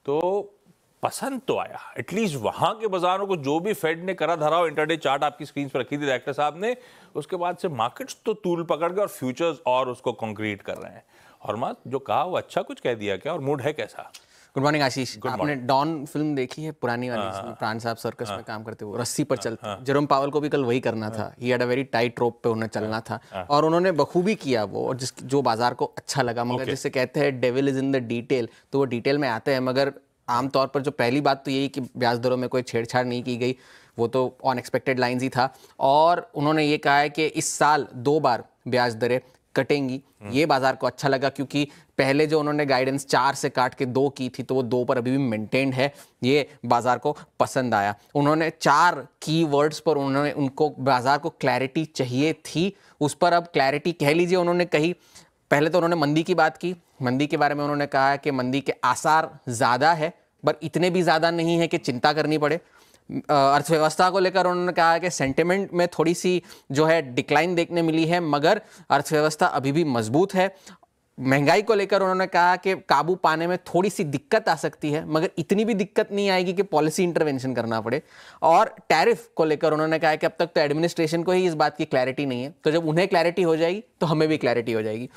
तो पसंद तो आया, एटलीस्ट वहां के बाजारों को जो भी फेड ने करा धरा, इंटरडे चार्ट आपकी स्क्रीन पर रखी थी डायरेक्टर साहब ने, उसके बाद से मार्केट्स तो तूल पकड़ गए और फ्यूचर्स और उसको कंक्रीट कर रहे हैं। और जो कहा वो अच्छा कुछ कह दिया क्या, और मूड है कैसा? गुड मॉर्निंग आशीष, आपने डॉन फिल्म देखी है पुरानी वाली, जिसमें प्राण साहब सर्कस में काम करते हुए रस्सी पर चलते? जेरोम पावल को भी कल वही करना था, he had a very tight रोप पे उन्हें चलना था और उन्होंने बखूबी किया वो, और जो बाजार को अच्छा लगा। मगर जिसे कहते हैं devil is in the detail, तो वो डिटेल में आते हैं। मगर आमतौर पर जो पहली बात तो यही कि ब्याज दरों में कोई छेड़छाड़ नहीं की गई, वो तो अनएक्सपेक्टेड लाइन्स ही था। और उन्होंने ये कहा है कि इस साल 2 बार ब्याज दरें कटेंगी। ये बाजार को अच्छा लगा, क्योंकि पहले जो उन्होंने गाइडेंस 4 से काट के 2 की थी, तो वो 2 पर अभी भी मेंटेन्ड है। ये बाजार को पसंद आया। उन्होंने 4 कीवर्ड्स पर उनको बाजार को क्लैरिटी चाहिए थी, उस पर अब क्लैरिटी कह लीजिए उन्होंने कही। पहले तो उन्होंने मंदी की बात की। मंदी के बारे में उन्होंने कहा है कि मंदी के आसार ज़्यादा है, पर इतने भी ज़्यादा नहीं है कि चिंता करनी पड़े। अर्थव्यवस्था को लेकर उन्होंने कहा है कि सेंटिमेंट में थोड़ी सी जो है डिक्लाइन देखने मिली है, मगर अर्थव्यवस्था अभी भी मजबूत है। महंगाई को लेकर उन्होंने कहा कि काबू पाने में थोड़ी सी दिक्कत आ सकती है, मगर इतनी भी दिक्कत नहीं आएगी कि पॉलिसी इंटरवेंशन करना पड़े। और टैरिफ को लेकर उन्होंने कहा कि अब तक तो एडमिनिस्ट्रेशन को ही इस बात की क्लैरिटी नहीं है, तो जब उन्हें क्लैरिटी हो जाएगी तो हमें भी क्लैरिटी हो जाएगी,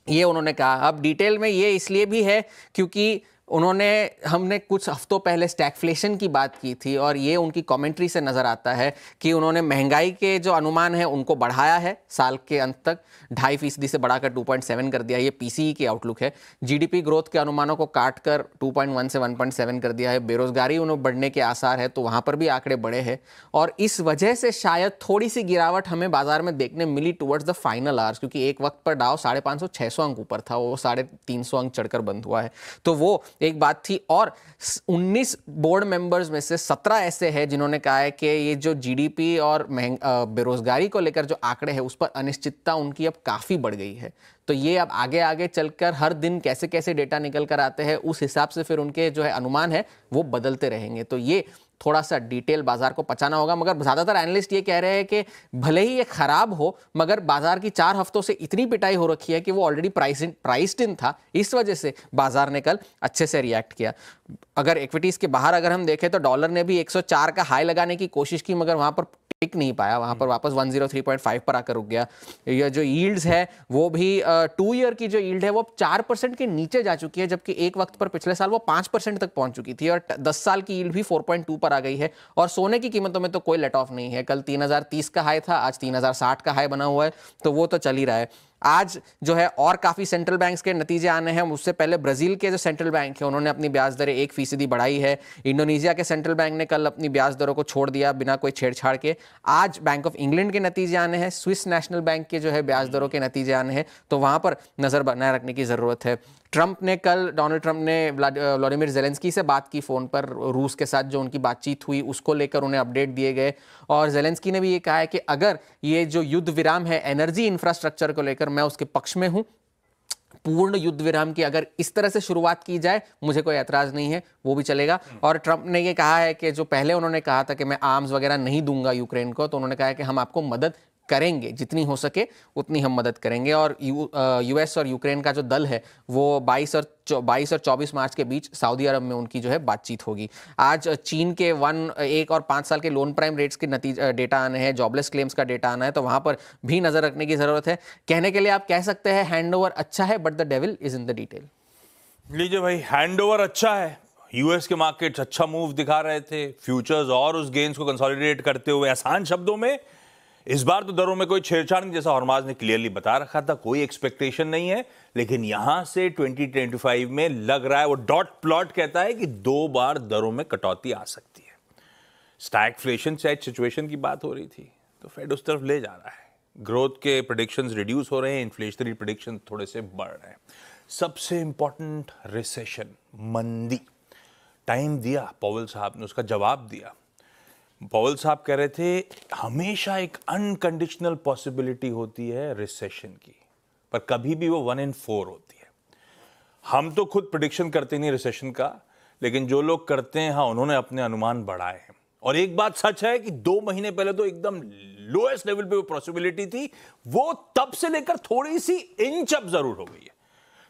ये उन्होंने कहा। अब डिटेल में ये इसलिए भी है क्योंकि हमने कुछ हफ्तों पहले स्टैगफ्लेशन की बात की थी, और ये उनकी कमेंट्री से नज़र आता है कि उन्होंने महंगाई के जो अनुमान है उनको बढ़ाया है साल के अंत तक, 2.5% से बढ़ाकर 2.7 कर दिया। ये पीसीई की आउटलुक है। जीडीपी ग्रोथ के अनुमानों को काटकर 2.1 से 1.7 कर दिया है। बेरोजगारी उन्हें बढ़ने के आसार है, तो वहाँ पर भी आंकड़े बढ़े हैं, और इस वजह से शायद थोड़ी सी गिरावट हमें बाजार में देखने मिली टुवर्ड्स द फाइनल आवर्स, क्योंकि एक वक्त पर डाउ 550-600 अंक ऊपर था, वो 350 अंक चढ़कर बंद हुआ है। तो वो एक बात थी। और 19 बोर्ड मेंबर्स में से 17 ऐसे हैं जिन्होंने कहा है कि ये जो जीडीपी और बेरोजगारी को लेकर जो आंकड़े हैं उस पर अनिश्चितता उनकी अब काफी बढ़ गई है। तो ये अब आगे आगे चलकर हर दिन कैसे कैसे डेटा निकल कर आते हैं, उस हिसाब से फिर उनके जो है अनुमान है वो बदलते रहेंगे। तो ये थोड़ा सा डिटेल बाजार को पचाना होगा। मगर ज्यादातर एनालिस्ट ये कह रहे हैं कि भले ही ये खराब हो, मगर बाजार की 4 हफ्तों से इतनी पिटाई हो रखी है कि वो ऑलरेडी प्राइस्ड इन था, इस वजह से बाजार ने कल अच्छे से रिएक्ट किया। अगर इक्विटीज के बाहर अगर हम देखें तो डॉलर ने भी 104 का हाई लगाने की कोशिश की, मगर वहां पर टिक नहीं पाया, वहां पर वापस 103.5 पर आकर रुक गया। ये जो यील्ड्स है वो भी 2 ईयर की जो यील्ड है वो 4% के नीचे जा चुकी है, जबकि एक वक्त पर पिछले साल वो 5% तक पहुंच चुकी थी, और 10 साल की यील्ड भी 4.2 पर आ गई है। और सोने की कीमतों में तो कोई लेट ऑफ नहीं है। कल 3030 का हाई था, आज 3060 का हाई बना हुआ है, तो वो तो चल ही रहा है। आज जो है और काफी सेंट्रल बैंक्स के नतीजे आने हैं। उससे पहले ब्राजील के जो सेंट्रल बैंक है उन्होंने अपनी ब्याज दरें 1% बढ़ाई है। इंडोनेशिया के सेंट्रल बैंक ने कल अपनी ब्याज दरों को छोड़ दिया बिना कोई छेड़छाड़ के। आज बैंक ऑफ इंग्लैंड के नतीजे आने हैं, स्विस नेशनल बैंक के जो है ब्याज दरों के नतीजे आने हैं, तो वहां पर नजर बनाए रखने की जरूरत है। डोनाल्ड ट्रंप ने व्लादिमीर जेलेंस्की से बात की फोन पर, रूस के साथ जो उनकी बातचीत हुई उसको लेकर उन्हें अपडेट दिए गए। और जेलेंस्की ने भी ये कहा है कि अगर ये जो युद्ध विराम है एनर्जी इंफ्रास्ट्रक्चर को लेकर, मैं उसके पक्ष में हूं। पूर्ण युद्ध विराम की अगर इस तरह से शुरुआत की जाए, मुझे कोई ऐतराज नहीं है, वो भी चलेगा। और ट्रंप ने ये कहा है कि जो पहले उन्होंने कहा था कि मैं आर्म्स वगैरह नहीं दूंगा यूक्रेन को, तो उन्होंने कहा है कि हम आपको मदद करेंगे, जितनी हो सके उतनी हम मदद करेंगे। और यूएस और यूक्रेन का जो दल है वो 22 और 24 मार्च के बीच सऊदी अरब में उनकी जो है बातचीत होगी। आज चीन के 1 और 5 साल के लोन प्राइम रेट्स के नतीजे डेटा आने हैं, जॉबलेस क्लेम्स का डेटा आना है, तो वहां पर भी नजर रखने की जरूरत है। कहने के लिए आप कह सकते हैं हैंडओवर अच्छा है, but the devil is in the detail. लीजिए भाई, हैंडओवर अच्छा है। यूएस के मार्केट्स अच्छा मूव दिखा रहे थे, फ्यूचर्स और उस गेन्स को कंसोलिडेट करते हुए। आसान शब्दों में इस बार तो दरों में कोई छेड़छाड़ नहीं, जैसा हरमाज ने क्लियरली बता रखा था, कोई एक्सपेक्टेशन नहीं है। लेकिन यहां से 2025 में लग रहा है, वो डॉट प्लॉट कहता है कि 2 बार दरों में कटौती आ सकती है। स्टैगफ्लेशन सिचुएशन की बात हो रही थी, तो फेड उस तरफ ले जा रहा है। ग्रोथ के प्रेडिक्शंस रिड्यूस हो रहे हैं, इन्फ्लेशनरी प्रेडिक्शन थोड़े से बढ़ रहे हैं। सबसे इंपॉर्टेंट, रिसेशन, मंदी। टाइम दिया पॉवेल साहब ने, उसका जवाब दिया। पॉवेल साहब कह रहे थे हमेशा एक अनकंडीशनल पॉसिबिलिटी होती है रिसेशन की, पर कभी भी वो 1 in 4 होती है। हम तो खुद प्रेडिक्शन करते नहीं रिसेशन का, लेकिन जो लोग करते हैं, हाँ, उन्होंने अपने अनुमान बढ़ाए हैं। और एक बात सच है कि 2 महीने पहले तो एकदम लोएस्ट लेवल पे वो पॉसिबिलिटी थी, वो तब से लेकर थोड़ी सी इंच अप जरूर हो गई है।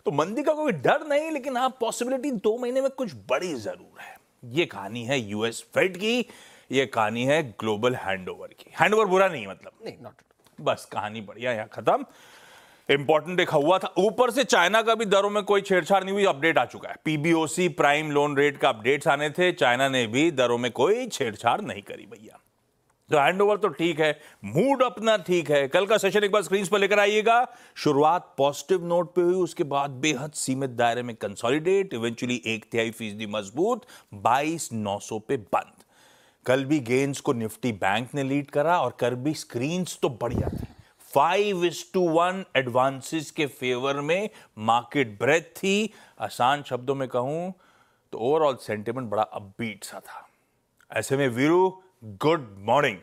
तो मंदी का कोई डर नहीं, लेकिन हाँ पॉसिबिलिटी 2 महीने में कुछ बड़ी जरूर है। ये कहानी है यूएस फेड की, ये कहानी है ग्लोबल हैंडओवर की। हैंडओवर बुरा नहीं, मतलब नहीं, नॉट बस कहानी बढ़िया, यहां खत्म। इंपॉर्टेंट एक हुआ था, ऊपर से चाइना का भी दरों में कोई छेड़छाड़ नहीं हुई, अपडेट आ चुका है। पीबीओसी प्राइम लोन रेट का अपडेट्स आने थे, चाइना ने भी दरों में कोई छेड़छाड़ नहीं करी भैया। तो हैंडओवर तो ठीक है, मूड अपना ठीक है। कल का सेशन एक बार स्क्रीन पर लेकर आइएगा। शुरुआत पॉजिटिव नोट पे हुई, उसके बाद बेहद सीमित दायरे में कंसोलिडेट, इवेंचुअली 1/3% मजबूत, 22,900 पे बंद। कल भी गेन्स को निफ्टी बैंक ने लीड करा और कल भी स्क्रीन्स तो बढ़िया थी। 5:1 एडवांसेस के फेवर में मार्केट ब्रेथ थी। आसान शब्दों में कहूं तो ओवरऑल सेंटिमेंट बड़ा अपबीट सा था। ऐसे में वीरू, गुड मॉर्निंग।